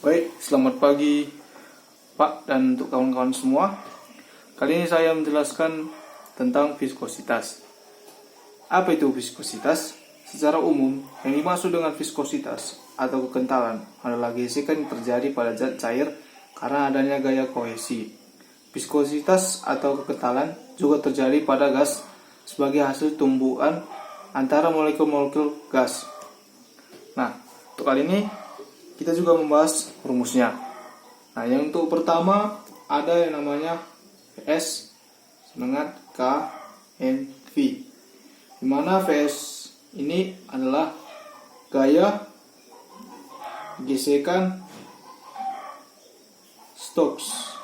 Baik, selamat pagi Pak dan untuk kawan-kawan semua. Kali ini saya menjelaskan tentang viskositas. Apa itu viskositas? Secara umum, yang dimaksud dengan viskositas atau kekentalan adalah gesekan yang terjadi pada zat cair karena adanya gaya kohesi. Viskositas atau kekentalan juga terjadi pada gas sebagai hasil tumbuhan antara molekul-molekul gas. Nah, untuk kali ini kita juga membahas rumusnya. Nah, yang untuk pertama ada yang namanya Vs dengan KNV, di mana Vs ini adalah gaya gesekan Stokes,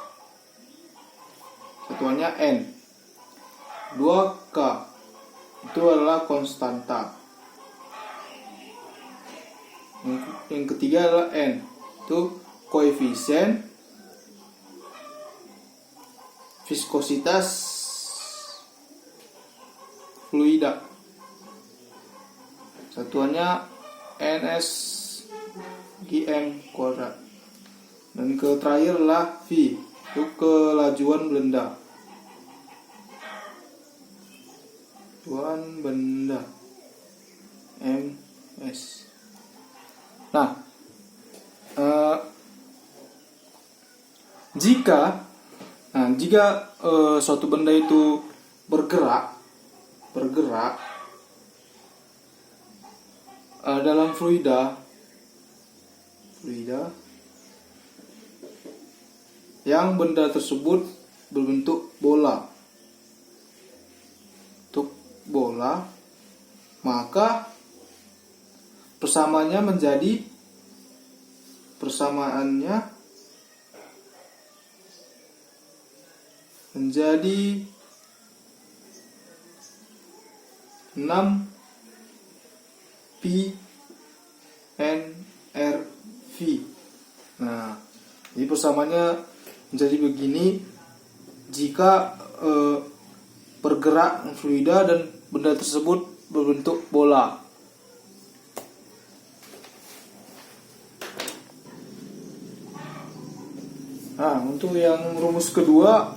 satuannya N. 2K itu adalah konstanta. Yang ketiga adalah N, itu koefisien viskositas fluida, satuannya NS GM kuadrat. Dan ke terakhir adalah V, itu kelajuan benda. Kelajuan benda MS. Nah, jika suatu benda itu bergerak dalam fluida yang benda tersebut berbentuk bola, maka persamaannya menjadi 6 P NRV. Nah, jadi persamaannya menjadi begini jika bergerak fluida dan benda tersebut berbentuk bola. Nah, untuk yang rumus kedua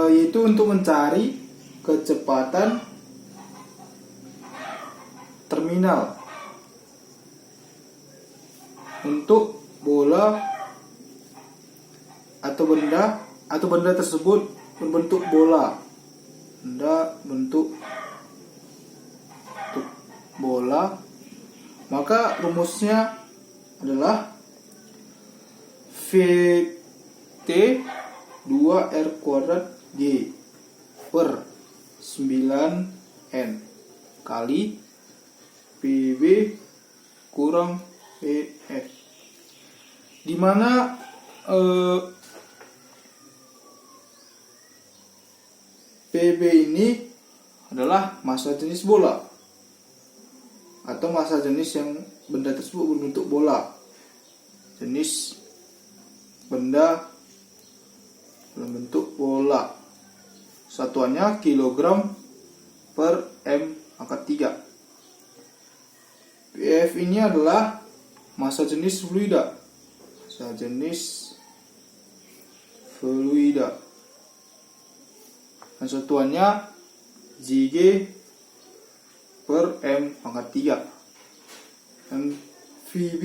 yaitu untuk mencari kecepatan terminal untuk bola atau benda tersebut berbentuk bola. Maka rumusnya adalah VT 2R kuadrat G per 9N kali PB kurang PF, di mana PB ini adalah massa jenis bola atau massa jenis yang benda tersebut berbentuk bola, jenis benda berbentuk bola, satuannya kilogram per M pangkat 3. PF ini adalah massa jenis fluida, dan satuannya Jg per M pangkat 3. Dan Vb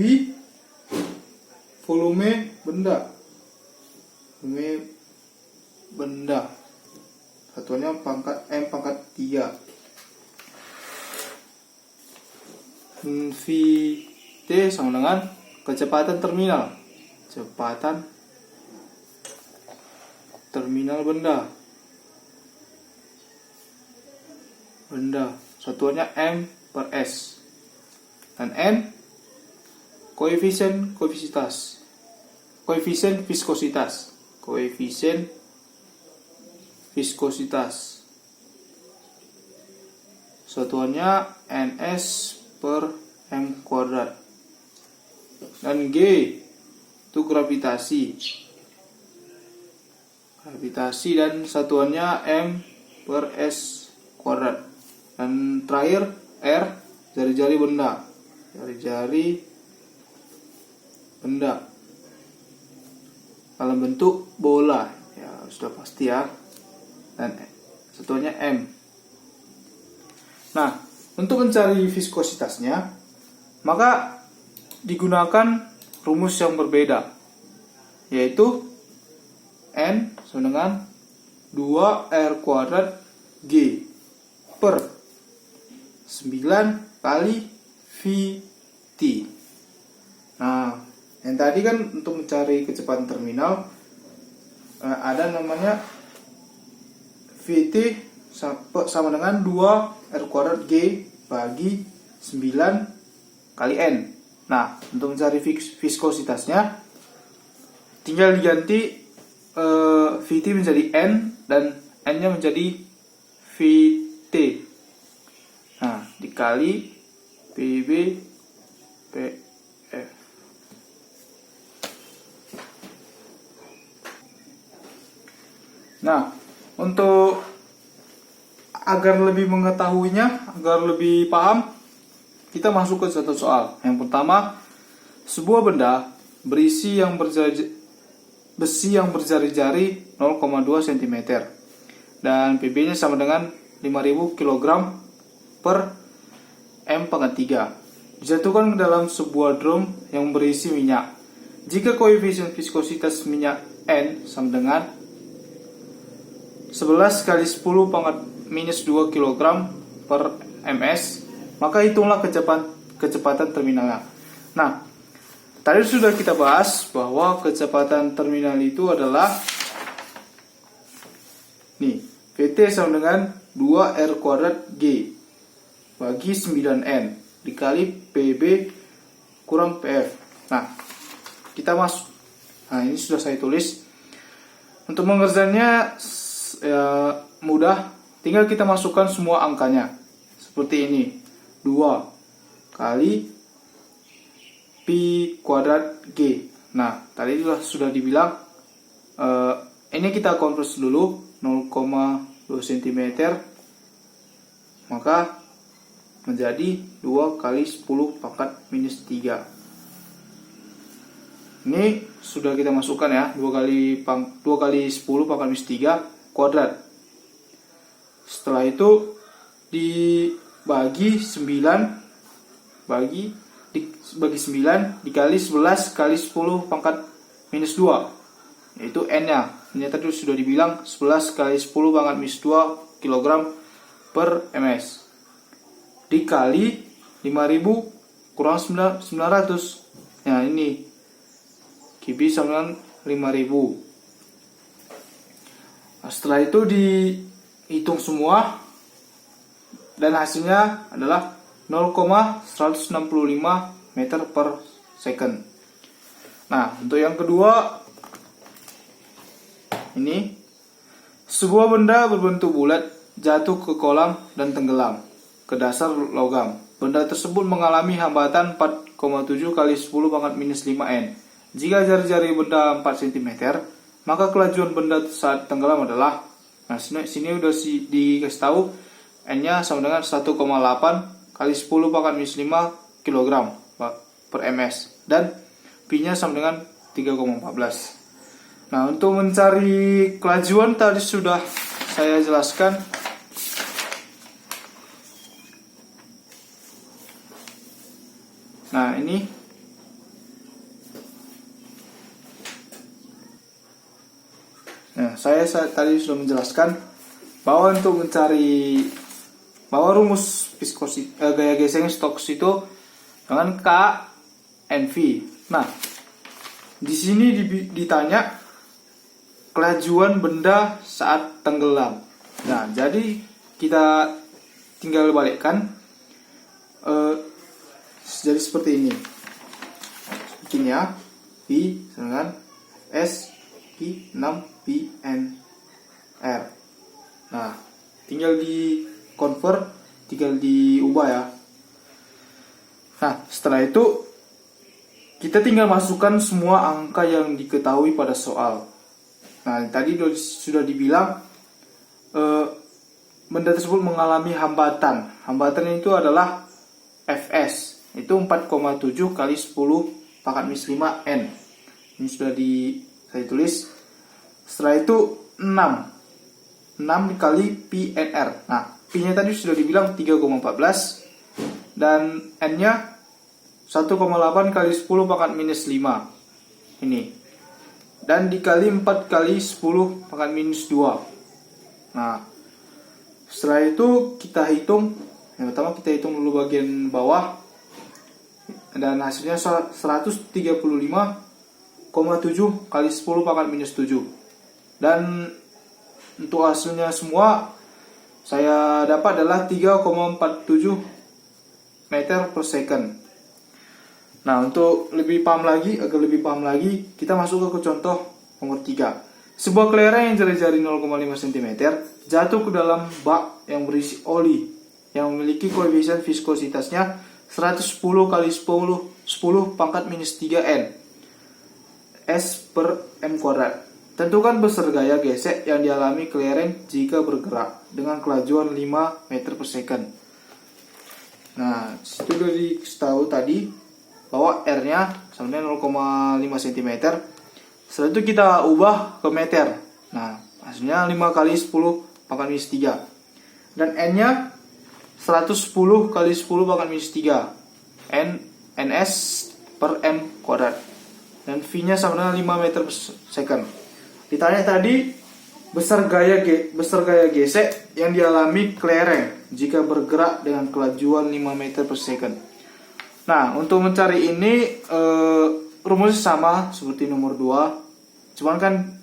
volume benda, satuannya M pangkat 3. Vt sama dengan kecepatan terminal benda, satuannya M per S. Dan N koefisien viskositas, satuannya NS per M kuadrat. Dan G itu gravitasi dan satuannya M per S kuadrat. Dan terakhir R, jari-jari benda dalam bentuk bola, ya sudah pasti ya, dan satuannya M. Nah, untuk mencari viskositasnya, maka digunakan rumus yang berbeda, yaitu N sama dengan 2R kuadrat G per 9 kali VT. Nah, yang tadi kan untuk mencari kecepatan terminal ada namanya VT sama dengan 2R kuadrat G bagi 9 kali N. Nah, untuk mencari viskositasnya tinggal diganti VT menjadi N dan N-nya menjadi VT. Nah, dikali PB PF. Nah, untuk agar lebih mengetahuinya, agar lebih paham, kita masuk ke satu soal. Yang pertama, sebuah benda besi yang berjari-jari 0,2 cm dan PB-nya sama dengan 5000 kg per M/3 dijatuhkan ke dalam sebuah drum yang berisi minyak. Jika koefisien viskositas minyak N sama dengan 11 kali 10 pangkat minus 2 kg per ms, maka hitunglah kecepatan terminalnya. Nah, tadi sudah kita bahas bahwa kecepatan terminal itu adalah nih, VT sama dengan 2R kuadrat G bagi 9N dikali PB kurang PF. Nah, kita masuk. Nah, ini sudah saya tulis. Untuk mengerjakannya ya, mudah, tinggal kita masukkan semua angkanya seperti ini. 2 kali pi kuadrat G. Nah, tadi sudah dibilang ini kita konvers dulu 0,2 cm, maka menjadi 2 kali 10 pangkat minus 3. Ini sudah kita masukkan ya, 2 kali 10 pangkat minus 3 kuadrat. Setelah itu dibagi 9 bagi 9 dikali 11 kali 10 pangkat minus 2, yaitu N-nya. Ini tadi sudah dibilang 11 kali 10 pangkat minus 2 kg per ms dikali 5000 kurang 900. Nah, ini KB sama dengan 5000. Nah, setelah itu dihitung semua dan hasilnya adalah 0,165 meter per second. Nah, untuk yang kedua, ini sebuah benda berbentuk bulat jatuh ke kolam dan tenggelam ke dasar logam. Benda tersebut mengalami hambatan 4,7 kali 10 pangkat minus 5 N. Jika jari-jari benda 4 cm, maka kelajuan benda saat tenggelam adalah, nah sini udah dikasih tahu, N-nya sama dengan 1,8 kali 10 pangkat minus 5 kg per ms dan P-nya sama dengan 3,14. Nah, untuk mencari kelajuan tadi sudah saya jelaskan. Nah, ini saya tadi sudah menjelaskan bahwa untuk mencari bahwa rumus gaya geseng Stokes itu dengan K NV. Nah, di sini ditanya kelajuan benda saat tenggelam. Nah, jadi kita tinggal balikkan. Jadi seperti ini. Bikinnya V dengan S Q 6 P N R. Nah, tinggal di convert, tinggal diubah ya. Nah, setelah itu kita tinggal masukkan semua angka yang diketahui pada soal. Nah, tadi sudah dibilang benda tersebut mengalami hambatan. Hambatan itu adalah Fs, itu 4,7 kali 10 pangkat minus 5 N. Ini sudah saya tulis. Setelah itu 6 dikali Pi NR. Nah, Pi-nya tadi sudah dibilang 3,14 dan N-nya 1,8 kali 10 pangkat minus 5. Ini. Dan dikali 4 kali 10 pangkat minus 2. Nah, setelah itu kita hitung. Yang pertama kita hitung dulu bagian bawah. Dan hasilnya 135,7 kali 10 pangkat minus 7. Dan untuk hasilnya semua saya dapat adalah 3,47 meter per second. Nah, untuk agar lebih paham lagi, kita masuk ke contoh nomor 3. Sebuah kelereng yang jari-jari 0,5 cm jatuh ke dalam bak yang berisi oli yang memiliki koefisien viskositasnya 110 kali 10 pangkat minus 3 N S per M kuadrat. Tentukan besar gaya gesek yang dialami kelereng jika bergerak dengan kelajuan 5 meter per second. Nah, itu sudah dikasih tahu tadi bahwa R-nya sama dengan 0,5 cm. Setelah itu kita ubah ke meter. Nah, hasilnya 5 kali 10 pangkat minus 3. Dan N-nya 110 kali 10 pangkat minus 3. NS per M kuadrat. Dan V-nya sama dengan 5 meter per second. Ditanya tadi besar gaya gesek yang dialami kelereng jika bergerak dengan kelajuan 5 meter per second. Nah, untuk mencari ini rumusnya sama seperti nomor 2. Cuman kan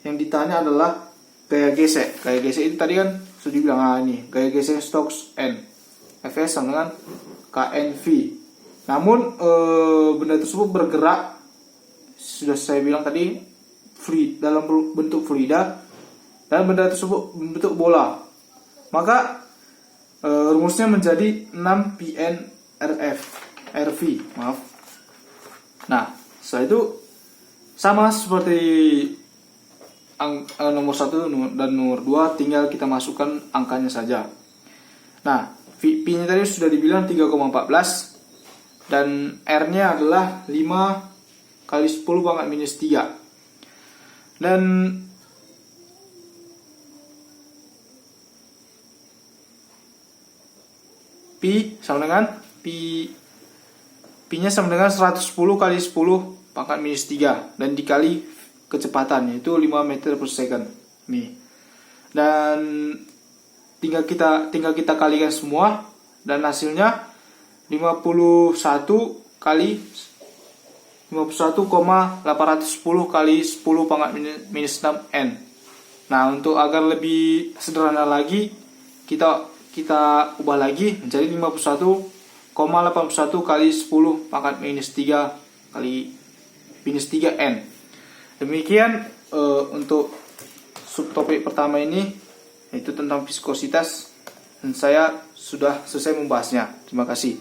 yang ditanya adalah gaya gesek. Gaya gesek itu tadi kan sudah dibilang ini gaya gesek Stokes N. Fs sama dengan KNV. Namun benda tersebut bergerak, sudah saya bilang tadi, dalam bentuk fluida, dan benda tersebut bentuk bola. Maka rumusnya menjadi 6 Pn RV. Nah, setelah itu sama seperti nomor 1 dan nomor 2, tinggal kita masukkan angkanya saja. Nah, P-nya tadi sudah dibilang 3,14 dan R-nya adalah 5 kali 10 pangkat minus 3. Dan P sama dengan P-nya sama dengan 110 kali 10 pangkat minus 3 dan dikali kecepatan, yaitu 5 meter per second. Nih. Dan tinggal kita kalikan semua dan hasilnya 51,810 kali 10 pangkat minus 6 N. Nah, untuk agar lebih sederhana lagi, kita ubah lagi menjadi 51,81 kali 10 pangkat minus 3 kali minus 3 N. Demikian untuk subtopik pertama ini, yaitu tentang viskositas, dan saya sudah selesai membahasnya. Terima kasih.